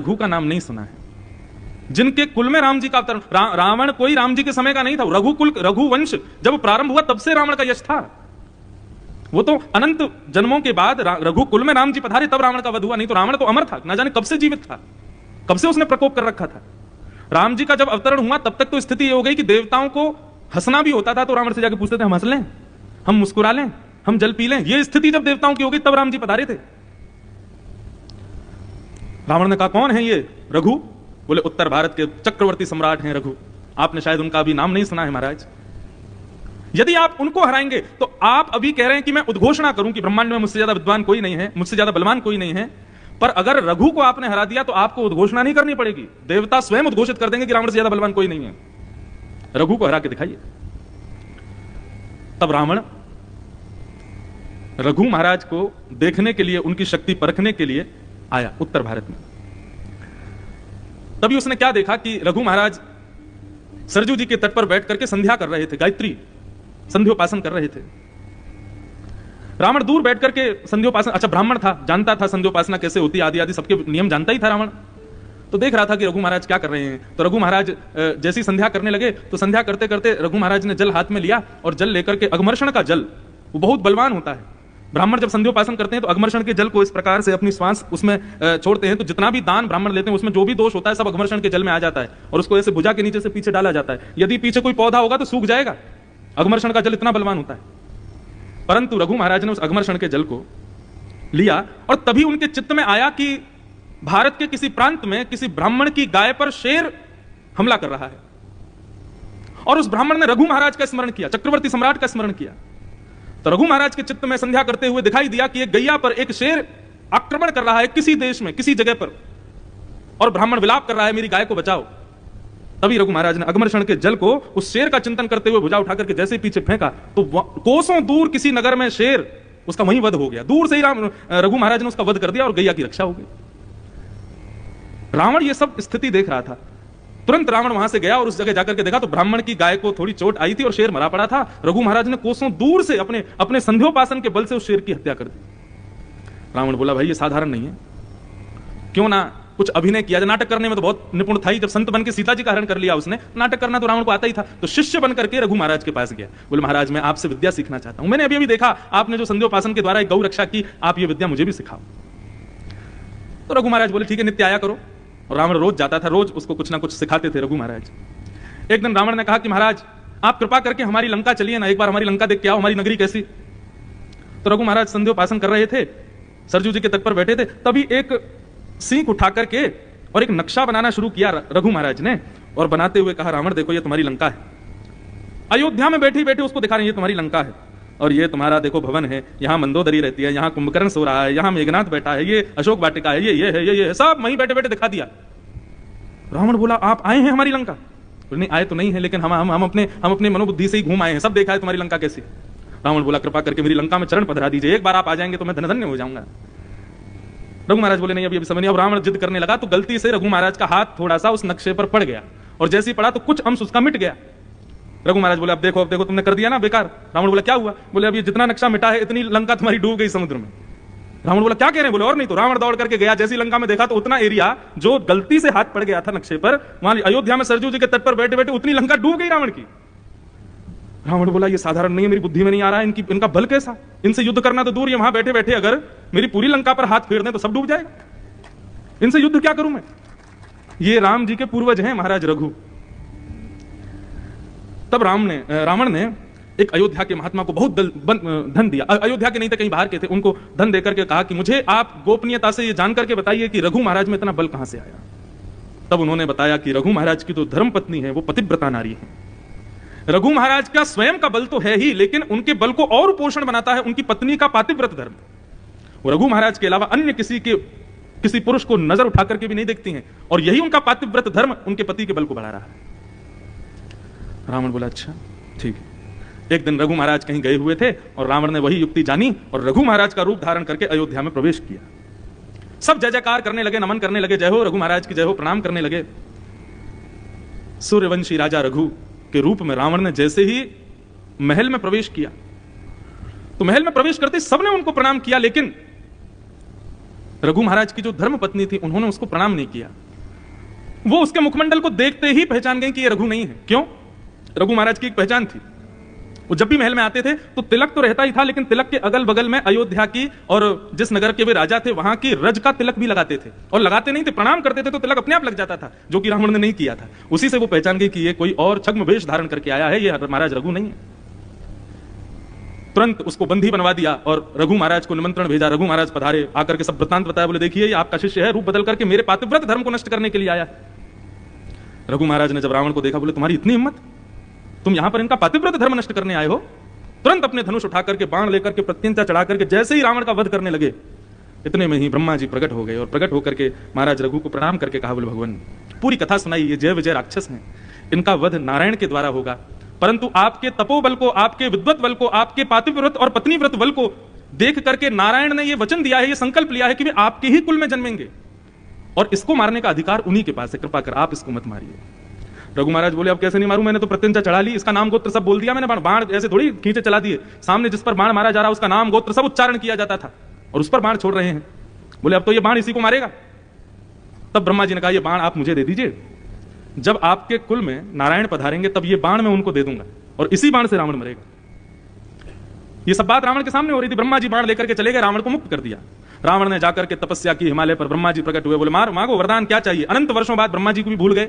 रघु का नाम नहीं सुना है, जिनके कुल में राम जी का अवतरण। रावण कोई राम जी के समय का नहीं था, रघुकुल रघुवंश जब प्रारंभ हुआ तब से रावण का यश था। वो तो अनंत जन्मों के बाद रघुकुल में राम जी पधारे तब रावण का वध हुआ, नहीं तो रावण तो अमर था, ना जाने कब से जीवित था, कब से उसने प्रकोप कर रखा था। राम जी का जब अवतरण हुआ तब तक तो स्थिति ये हो गई कि देवताओं को हंसना भी होता था तो रावण से जाके पूछते थे हम हंस लें, हम मुस्कुरा लें, हम जल पी लें। ये स्थिति जब देवताओं की हो गई तब राम जी पधारे थे। रावण ने कहा कौन है ये रघु? बोले उत्तर भारत के चक्रवर्ती सम्राट हैं रघु। आपने शायद उनका अभी नाम नहीं सुना है महाराज। यदि आप उनको हराएंगे तो आप अभी कह रहे हैं कि मैं उद्घोषणा करूं कि ब्रह्मांड में मुझसे ज्यादा विद्वान कोई नहीं है, मुझसे ज्यादा बलवान कोई नहीं है। पर अगर रघु को आपने हरा दिया तो आपको उद्घोषणा नहीं करनी पड़ेगी, देवता स्वयं उद्घोषित कर देंगे कि रावण से ज्यादा बलवान कोई नहीं है, रघु को हरा के दिखाइए। तब रावण रघु महाराज को देखने के लिए, उनकी शक्ति परखने के लिए आया उत्तर भारत में। तभी उसने क्या देखा कि रघु महाराज सरजू जी के तट पर बैठ करके संध्या कर रहे थे, गायत्री संध्योपासन कर रहे थे। रावण दूर बैठ करके संध्योपासन, अच्छा ब्राह्मण था, जानता था संध्योपासना कैसे होती, आदि आदि सबके नियम जानता ही था रावण। तो देख रहा था कि रघु महाराज क्या कर रहे हैं। तो रघु महाराज जैसी संध्या करने लगे तो संध्या करते करते रघु महाराज ने जल हाथ में लिया और जल लेकर के, अघमर्षण का जल वो बहुत बलवान होता है। ब्राह्मण जब संध्योपासन करते हैं तो अघमर्षण के जल को इस प्रकार से अपनी श्वास उसमें छोड़ते हैं, तो जितना भी दान ब्राह्मण लेते हैं उसमें जो भी दोष होता है सब अघमर्षण के जल में आ जाता है और उसको ऐसे भुजा के नीचे से पीछे डाला जाता है। यदि पीछे कोई पौधा होगा तो सूख जाएगा, अघमर्षण का जल इतना बलवान होता है। परंतु रघु महाराज ने उस अघमर्षण के जल को लिया और तभी उनके चित्त में आया कि भारत के किसी प्रांत में किसी ब्राह्मण की गाय पर शेर हमला कर रहा है। और उस ब्राह्मण ने रघु महाराज का स्मरण किया, चक्रवर्ती सम्राट का स्मरण किया। तो रघु महाराज के चित्त में संध्या करते हुए दिखाई दिया कि एक गैया पर एक शेर आक्रमण कर रहा है किसी देश में, किसी जगह पर, और ब्राह्मण विलाप कर रहा है मेरी गाय को बचाओ। तभी रघु महाराज ने अघमर्षण के जल को उस शेर का चिंतन करते हुए भुजा उठा करके जैसे ही पीछे फेंका तो कोसों दूर किसी नगर में शेर, उसका वहीं वध हो गया। दूर से ही रघु महाराज ने उसका वध कर दिया और गैया की रक्षा हो गई। रावण ये सब स्थिति देख रहा था। तुरंत रावण वहां से गया और उस जगह जाकर के देखा तो ब्राह्मण की गाय को थोड़ी चोट आई थी और शेर मरा पड़ा था। रघु महाराज ने कोसों दूर से अपने संध्योपासन के बल से उस शेर की हत्या कर दी। रावण बोला भाई ये साधारण नहीं है, क्यों ना कुछ अभिनय किया जाए। नाटक करने में तो बहुत निपुण था ही, जब संत बन के सीता जी का हरण कर लिया उसने, नाटक करना तो रावण को आता ही था। तो शिष्य बन करके रघु महाराज के पास गया, बोले महाराज मैं आपसे विद्या सीखना चाहता हूं, मैंने अभी अभी देखा आपने जो संध्योपासन के द्वारा एक गौ रक्षा की, आप ये विद्या मुझे भी सिखाओ। तो रघु महाराज बोले ठीक है नित्य आया करो। और रावण रोज जाता था, रोज उसको कुछ ना कुछ सिखाते थे रघु महाराज। एक दिन रावण ने कहा कि महाराज आप कृपा करके हमारी लंका चलिए ना, एक बार हमारी लंका देख के आओ, हमारी नगरी कैसी। तो रघु महाराज संध्योपासन कर रहे थे, सरजू जी के तट पर बैठे थे। तभी एक सींग उठा करके और एक नक्शा बनाना शुरू किया रघु महाराज ने, और बनाते हुए कहा रावण देखो ये तुम्हारी लंका है। अयोध्या में बैठी बैठी उसको दिखा रहे ये तुम्हारी लंका है, और ये तुम्हारा देखो भवन है, यहाँ मंदोदरी रहती है, यहाँ कुंभकर्ण सो रहा है, यहाँ मेघनाथ बैठा है, ये अशोक वाटिका है, ये है, ये है, सब वहीं बैठे बैठे दिखा दिया। रावण बोला आप आए हैं हमारी लंका? नहीं आए तो नहीं है, लेकिन हम अपने मनोबुद्धि से ही घूम आए हैं, सब देखा है तुम्हारी लंका कैसी। रावण बोला कृपा करके मेरी लंका में चरण पधरा दीजिए, एक बार आप आ जाएंगे तो मैं धन्य हो जाऊंगा। रघु महाराज बोले नहीं अभी समय नहीं। अब रावण जिद करने लगा तो गलती से रघु महाराज का हाथ थोड़ा सा उस नक्शे पर पड़ गया, और जैसे ही पड़ा तो कुछ अंश उसका मिट गया। रघु महाराज बोले अब देखो तुमने कर दिया ना बेकार। रावण बोला क्या हुआ? बोले अब ये जितना नक्शा मिटा है इतनी लंका तुम्हारी डूब गई समुद्र में। रावण बोला क्या कह रहे हैं? बोले और नहीं तो। रावण दौड़ करके गया, जैसी लंका में देखा तो उतना एरिया जो गलती से हाथ पड़ गया था नक्शे पर, वहां अयोध्या में सरजू जी के तट पर बैठे बैठे उतनी लंका डूब गई रावण की। रावण बोला ये साधारण नहीं है, मेरी बुद्धि में नहीं आ रहा है, इनका बल कैसा, इनसे युद्ध करना तो दूर, ये वहां बैठे बैठे अगर मेरी पूरी लंका पर हाथ फेर दें तो सब डूब जाएगा, इनसे युद्ध क्या करूं मैं? ये राम जी के पूर्वज हैं महाराज रघु। तब रावण ने एक अयोध्या के महात्मा को बहुत धन दिया। अयोध्या के नहीं थे, कहीं बाहर के थे, उनको धन देकर के कहा कि मुझे आप गोपनीयता से ये जान करके बताइए कि रघु महाराज में इतना बल कहां से आया। तब उन्होंने बताया कि रघु महाराज की तो धर्म पत्नी है, वो पतिव्रता नारी है। रघु महाराज का स्वयं का बल तो है ही, लेकिन उनके बल को और पोषण बनाता है उनकी पत्नी का पातिव्रत धर्म। वो रघु महाराज के अलावा अन्य किसी पुरुष को नजर उठा करके भी नहीं देखती हैं, और यही उनका पातिव्रत धर्म उनके पति के बल को बढ़ा रहा है। रावण बोला अच्छा ठीक है। एक दिन रघु महाराज कहीं गए हुए थे और रावण ने वही युक्ति जानी और रघु महाराज का रूप धारण करके अयोध्या में प्रवेश किया। सब जय जयकार करने लगे, नमन करने लगे, जय हो रघु महाराज की जय हो, प्रणाम करने लगे। सूर्यवंशी राजा रघु के रूप में रावण ने जैसे ही महल में प्रवेश किया तो महल में प्रवेश करते सबने उनको प्रणाम किया, लेकिन रघु महाराज की जो धर्म पत्नी थी उन्होंने उसको प्रणाम नहीं किया। वो उसके मुखमंडल को देखते ही पहचान गई कि ये रघु नहीं है। क्यों? रघु महाराज की एक पहचान थी। वो जब भी महल में आते थे तो तिलक तो रहता ही था, लेकिन तिलक के अगल बगल में अयोध्या की और जिस नगर के वे राजा थे वहां की रज का तिलक भी लगाते थे। और लगाते नहीं थे, प्रणाम करते थे तो तिलक अपने आप लग जाता था, जो कि रावण ने नहीं किया था। उसी से वो पहचान गई कि ये कोई और छद्म वेश धारण करके आया है, ये महाराज रघु नहीं है। तुरंत उसको बंदी बनवा दिया और रघु महाराज को निमंत्रण भेजा। रघु महाराज पधारे, आकर के सब वृत्तांत बताया। बोले देखिए ये आपका शिष्य है, रूप बदल करके मेरे पातिव्रत धर्म को नष्ट करने के लिए आया है। रघु महाराज ने जब रावण को देखा, बोले तुम्हारी इतनी हिम्मत, तुम यहां पर इनका पातिव्रत धर्म नष्ट करने आए हो? तुरंत अपने धनुष उठा करके बाण लेकर के प्रत्यंचा चढ़ा करके जैसे ही रावण का वध करने लगे, इतने में ही ब्रह्मा जी प्रकट हो गए और प्रकट होकर के महाराज रघु को प्रणाम करके कहा, बोले भगवान पूरी कथा सुनाई, ये जय विजय राक्षस हैं, इनका वध नारायण के द्वारा होगा, परंतु आपके तपोबल को, आपके विद्वत बल को, आपके पातिव्रत और पत्नीव्रत बल को देख करके नारायण ने यह वचन दिया है, यह संकल्प लिया है कि वे आपके ही कुल में जन्मेंगे और इसको मारने का अधिकार उन्हीं के पास है, कृपा कर आप इसको मत मारिए। रघु महाराज बोले अब कैसे नहीं मारूं, मैंने तो प्रत्यंचा चढ़ा ली, इसका नाम गोत्र सब बोल दिया मैंने, बाण ऐसे थोड़ी खींचे चला दिए, सामने जिस पर बाण मारा जा रहा उसका नाम गोत्र सब उच्चारण किया जाता था और उस पर बाण छोड़ रहे हैं। बोले अब तो ये बाण इसी को मारेगा। तब ब्रह्मा जी ने कहा ये बाण आप मुझे दे दीजिए, जब आपके कुल में नारायण पधारेंगे तब ये बाण मैं उनको दे दूंगा और इसी बाण से रावण मरेगा। ये सब बात रावण के सामने हो रही थी। ब्रह्मा जी बाण लेकर के चले गए, रावण को मुक्त कर दिया। रावण ने जाकर के तपस्या की हिमालय पर, ब्रह्मा जी प्रकट हुए, बोले मांगो वरदान क्या चाहिए। अनंत वर्षों बाद ब्रह्मा जी को भी भूल गए,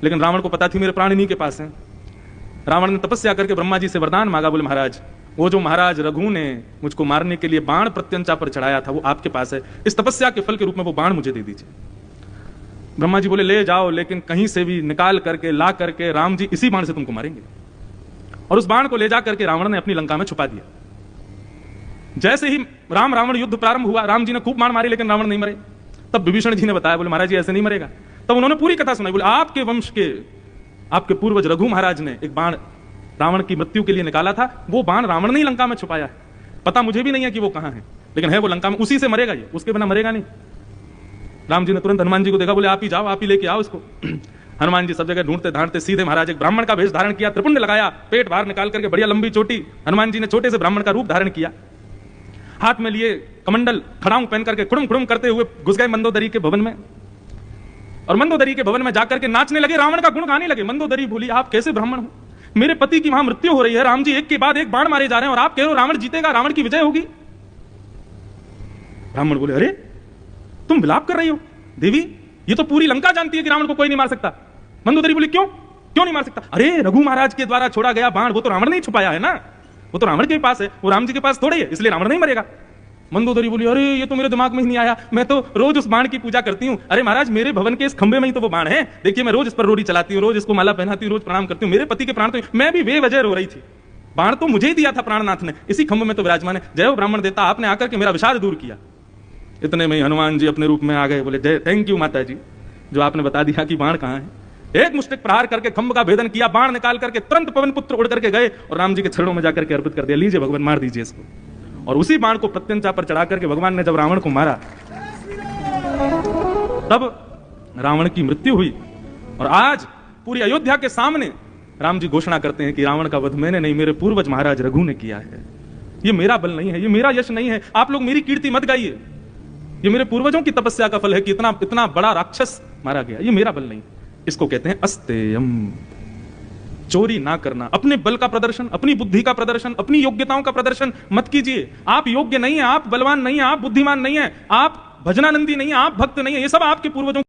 लेकिन रावण को पता थी मेरे प्राण इन्हीं के पास हैं। रावण ने तपस्या करके ब्रह्मा जी से वरदान मांगा, बोले महाराज वो जो महाराज रघु ने मुझको मारने के लिए बाण प्रत्यंचा पर चढ़ाया था वो आपके पास है, इस तपस्या के फल के रूप में वो बाण मुझे दे दीजिए। ब्रह्मा जी बोले ले जाओ, लेकिन कहीं से भी निकाल करके ला करके राम जी इसी बाण से तुमको मारेंगे। और उस बाण को ले जा करके रावण ने अपनी लंका में छुपा दिया। जैसे ही राम रावण युद्ध प्रारंभ हुआ, राम जी ने खूब बाण मारे लेकिन रावण नहीं मरे। तब विभीषण जी ने बताया, बोले महाराज जी ऐसे नहीं मरेगा। तब उन्होंने पूरी कथा सुनाई। बोले आपके वंश के, आपके पूर्वज रघु महाराज ने एक बाण रावण की मृत्यु के लिए निकाला था, वो बाण रावण ने ही लंका में छुपाया है। पता मुझे भी नहीं है कि वो कहां है, लेकिन है वो लंका में, उसी से मरेगा ये, उसके बिना मरेगा नहीं। राम जी ने तुरंत हनुमान जी को देखा, बोले आप ही जाओ, आप ही लेके आओ इसको। हनुमान जी सब जगह ढूंढते ढांढते सीधे महाराज एक ब्राह्मण का भेष धारण किया, त्रिपुंड लगाया, पेट बाहर निकाल करके बढ़िया लंबी चोटी, हनुमान जी ने छोटे से ब्राह्मण का रूप धारण किया, हाथ में लिए कमंडल, खड़ाऊं पहन करके खुड़ुम खुड़ुम करते हुए घुस गए मंदोदरी के भवन में। और मंदोदरी के भवन में जाकर के नाचने लगे, रावण का गुण गाने लगे। मंदोदरी बोली आप कैसे ब्राह्मण हो, मेरे पति की वहां मृत्यु हो रही है, राम जी एक के बाद एक बाण मारे जा रहे हैं और आप कह रहे हो रावण जीतेगा, रावण की विजय होगी। ब्राह्मण बोले अरे तुम विलाप कर रही हो देवी, ये तो पूरी लंका जानती है कि रावण को कोई नहीं मार सकता। मंदोदरी बोली क्यों क्यों नहीं मार सकता? अरे रघु महाराज के द्वारा छोड़ा गया बाण वो तो रावण ने ही छुपाया है ना, वो तो रावण के पास है, वो राम जी के पास थोड़ी है, इसलिए रावण नहीं मरेगा। मंदोदरी बोली अरे ये तो मेरे दिमाग में ही नहीं आया, मैं तो रोज उस बाण की पूजा करती हूँ। अरे महाराज मेरे भवन के इस खंबे में ही तो वो बाण है, देखिए मैं रोज इस पर रोड़ी चलाती हूँ, रोज इसको माला पहनाती हूँ, रोज प्रणाम करती हूँ, मेरे पति के प्राण तो मैं भी बेवजह रो रही थी, बाण तो मुझे ही दिया था प्राणनाथ ने, इसी खंबे में तो विराजमान है, जय हो ब्राह्मण देवता, आपने आकर के मेरा विषाद दूर किया। इतने में हनुमान जी अपने रूप में आ गए, बोले जय थैंक यू माता जी, जो आपने बता दिया कि बाण कहाँ है। एक मुष्टिक प्रहार करके खंभ का भेदन किया, बाण निकाल करके तुरंत पवन पुत्र उड़ करके गए और राम जी के चरणों में जाकर के अर्पित कर दिया, लीजिए भगवान मार दीजिए इसको। और उसी बाण को प्रत्यंचा पर चढ़ा करके भगवान ने जब रावण को मारा तब रावण की मृत्यु हुई। और आज पूरी अयोध्या के सामने राम जी घोषणा करते हैं कि रावण का वध मैंने नहीं, मेरे पूर्वज महाराज रघु ने किया है, ये मेरा बल नहीं है, ये मेरा यश नहीं है, आप लोग मेरी कीर्ति मत गाइए, ये मेरे पूर्वजों की तपस्या का फल है कि इतना बड़ा राक्षस मारा गया, ये मेरा बल नहीं। इसको कहते हैं अस्तेयम। चोरी ना करना, अपने बल का प्रदर्शन, अपनी बुद्धि का प्रदर्शन, अपनी योग्यताओं का प्रदर्शन मत कीजिए। आप योग्य नहीं है, आप बलवान नहीं है, आप बुद्धिमान नहीं है, आप भजनानंदी नहीं है, आप भक्त नहीं है, ये सब आपके पूर्वजों